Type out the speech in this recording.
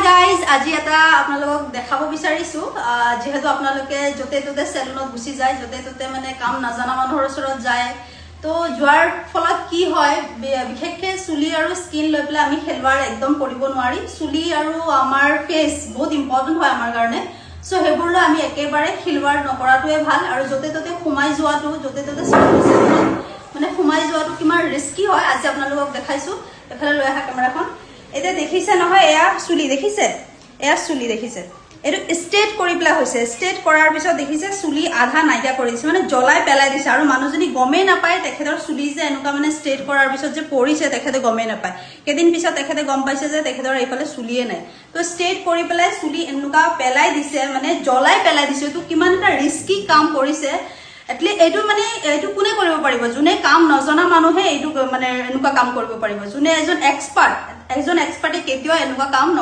Hi guys, আজি এটা আপোনালোকক দেখাব বিচাৰিছো যেহেতু আপোনালোকে জতে ততে সেলুনত গুছি যায় জতে ততে মানে কাম নাজানা মানুহৰ ওচৰত যায় তো জোৱাৰ ফলত কি হয় বিশেষকৈ চুলি আৰু স্কিন লৈ পেলাই আমি খেলৱাৰ একদম কৰিব নোৱাৰি চুলি আৰু আমাৰ ফেস বহুত ইম্পৰ্টেন্ট হয় আমাৰ কাৰণে সো হেবুৰলৈ আমি একেবাৰে খেলৱাৰ নকৰাটোৱে ভাল আৰু জতে ততে খুমাই যোৱাটো জতে ততে মানে খুমাই যোৱাটো কিমান ৰিস্কি হয় আজি আপোনালোকক দেখাইছো এফালে লৈ আহা কেমেৰাখন এটা দেখিছে নহয় এয়া চুলি দেখিছে এটো স্ট্ৰেট কৰি প্লা হৈছে স্ট্ৰেট কৰাৰ পিছত দেখিছে চুলি আধা নাইকা কৰিছে মানে জলাই পেলাই দিছে আৰু মানুহজনী গমে নাপায় তেখেতৰ চুলি যে এনেকা মানে স্ট্ৰেট কৰাৰ পিছত যে পৰিছে তেখেতে গমে নাপায় কেদিন পিছত তেখেতে গম পাইছে যে তেখেতৰ এইফালে চুলিয়ে নাই তো স্ট্ৰেট কৰি পেলাই চুলি এনেকা পেলাই দিছে মানে জলাই পেলাই দিছে তো কিমান এটা ৰিস্কি কাম কৰিছে এটলি এটো মানে এটো কোনে কৰিব পাৰিব জুনে কাম নজনা মানুহে এটো মানে এনেকা কাম কৰিব পাৰিব জুনে একজন এক্সপাৰ্টে কেতিয়াও এনেকা কাম